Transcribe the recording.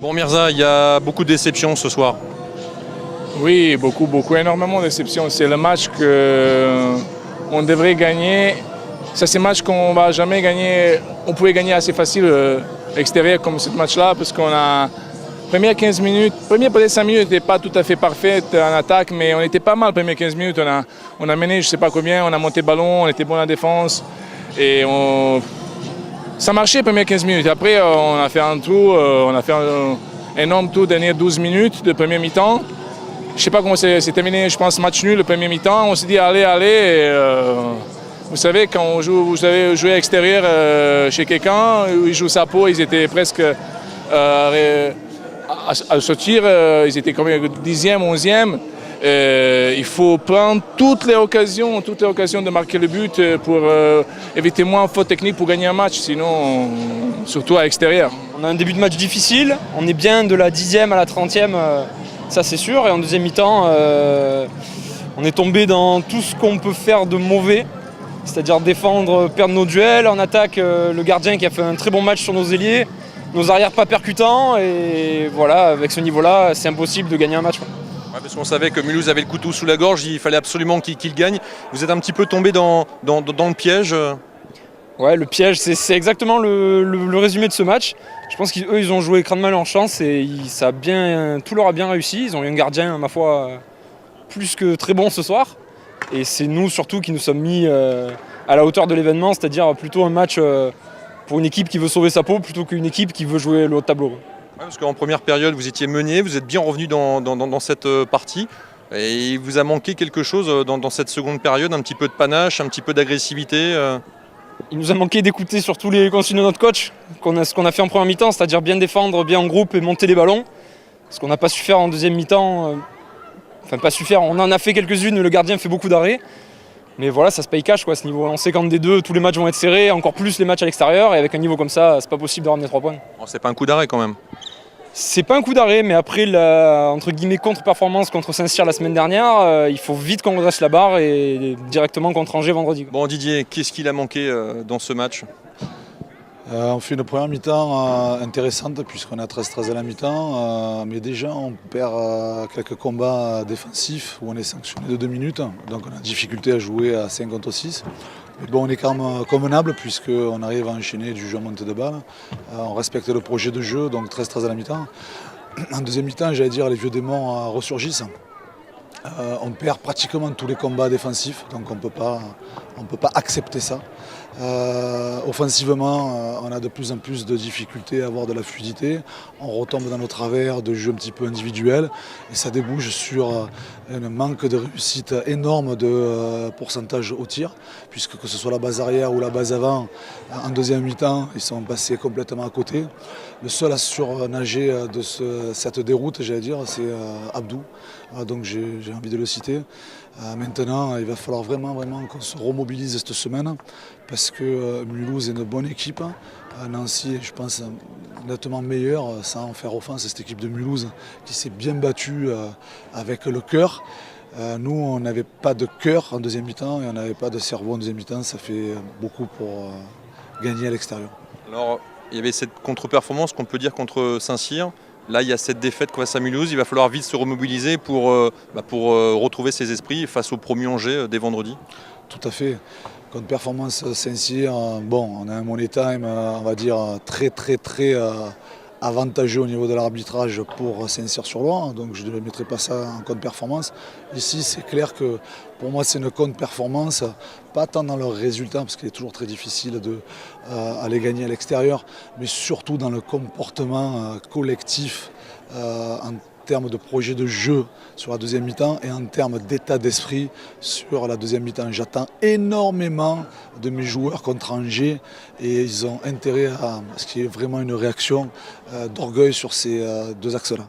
Bon Mirza, il y a beaucoup de déceptions ce soir. Oui, énormément de déceptions. C'est le match qu'on devrait gagner. Ça, c'est un match qu'on ne va jamais gagner. On pouvait gagner assez facile à l'extérieur comme ce match-là, parce qu'on a... Première 15 minutes, première peut-être 5 minutes n'était pas tout à fait parfaite en attaque, mais on était pas mal les premières 15 minutes. On a mené je ne sais pas combien, on a monté le ballon, on était bon en défense. Et ça marchait les premières 15 minutes. Après, on a fait un tour, on a fait un énorme tour des dernières 12 minutes de première mi-temps. Je ne sais pas comment c'est terminé, je pense match nul le premier mi-temps. On s'est dit allez. Et, vous savez, quand vous avez joué à l'extérieur chez quelqu'un, où ils jouent sa peau, ils étaient presque à sortir, ils étaient combien, 10e, 11e. Il faut prendre toutes les occasions de marquer le but pour éviter moins de fautes techniques pour gagner un match, sinon, surtout à l'extérieur. On a un début de match difficile, on est bien de la 10e à la 30e, ça c'est sûr. Et en deuxième mi-temps, on est tombé dans tout ce qu'on peut faire de mauvais, c'est-à-dire défendre, perdre nos duels. En attaque, le gardien qui a fait un très bon match sur nos ailiers, nos arrières pas percutants, et voilà, avec ce niveau-là, c'est impossible de gagner un match. Ouais, parce qu'on savait que Mulhouse avait le couteau sous la gorge, il fallait absolument qu'il gagne. Vous êtes un petit peu tombé dans le piège. Ouais, le piège, c'est exactement le résumé de ce match. Je pense qu'eux, ils ont joué crâne mal en chance et tout leur a bien réussi. Ils ont eu un gardien, ma foi, plus que très bon ce soir. Et c'est nous surtout qui nous sommes mis à la hauteur de l'événement, c'est-à-dire plutôt un match pour une équipe qui veut sauver sa peau plutôt qu'une équipe qui veut jouer le haut de tableau. Ouais, parce qu'en première période, vous étiez mené, vous êtes bien revenu dans cette partie. Et il vous a manqué quelque chose dans cette seconde période, un petit peu de panache, un petit peu d'agressivité. Il nous a manqué d'écouter surtout les consignes de notre coach, ce qu'on a fait en première mi-temps, c'est-à-dire bien défendre, bien en groupe et monter les ballons. Ce qu'on n'a pas su faire en deuxième mi-temps. Enfin, pas su faire, on en a fait quelques-unes, le gardien fait beaucoup d'arrêts. Mais voilà, ça se paye cash quoi, à ce niveau. On sait qu'en D2, tous les matchs vont être serrés, encore plus les matchs à l'extérieur. Et avec un niveau comme ça, c'est pas possible de ramener 3 points. Bon, c'est pas un coup d'arrêt quand même. C'est pas un coup d'arrêt, mais après la entre guillemets contre-performance contre Saint-Cyr la semaine dernière, il faut vite qu'on redresse la barre et directement contre Angers vendredi. Bon Didier, qu'est-ce qu'il a manqué dans ce match? On fait une première mi-temps intéressante puisqu'on est à 13-13 à la mi-temps, mais déjà on perd quelques combats défensifs où on est sanctionné de 2 minutes, donc on a difficulté à jouer à 5 contre 6. Mais bon, on est quand même convenable puisqu'on arrive à enchaîner du jeu à montée de balle, on respecte le projet de jeu, donc 13-13 à la mi-temps. En deuxième mi-temps, j'allais dire, les vieux démons ressurgissent. On perd pratiquement tous les combats défensifs, donc on ne peut pas accepter ça. Offensivement, on a de plus en plus de difficultés à avoir de la fluidité. On retombe dans nos travers de jeux un petit peu individuels et ça débouche sur un manque de réussite énorme de pourcentage au tir, puisque que ce soit la base arrière ou la base avant, en deuxième mi-temps, ils sont passés complètement à côté. Le seul à surnager de cette déroute, j'allais dire, c'est Abdou. Donc j'ai envie de le citer. Maintenant, il va falloir vraiment qu'on se remobilise cette semaine parce que Mulhouse est une bonne équipe. Nancy est, je pense, nettement meilleure, sans faire offense à cette équipe de Mulhouse qui s'est bien battue avec le cœur. Nous, on n'avait pas de cœur en deuxième mi-temps et on n'avait pas de cerveau en deuxième mi-temps. Ça fait beaucoup pour gagner à l'extérieur. Alors, il y avait cette contre-performance qu'on peut dire contre Saint-Cyr. Là, il y a cette défaite face à Mulhouse. Il va falloir vite se remobiliser pour retrouver ses esprits face au promu Angers dès vendredi. Tout à fait. Contre performance Saint-Cyr, bon, on a un money time, on va dire, très avantageux au niveau de l'arbitrage pour Saint-Cyr-sur-Loire, donc je ne mettrai pas ça en contre-performance. Ici, c'est clair que pour moi, c'est une contre-performance, pas tant dans le résultat, parce qu'il est toujours très difficile d'aller gagner à l'extérieur, mais surtout dans le comportement collectif en termes de projet de jeu sur la deuxième mi-temps et en termes d'état d'esprit sur la deuxième mi-temps. J'attends énormément de mes joueurs contre Angers et ils ont intérêt à ce qu'il y ait vraiment une réaction d'orgueil sur ces 2 axes-là.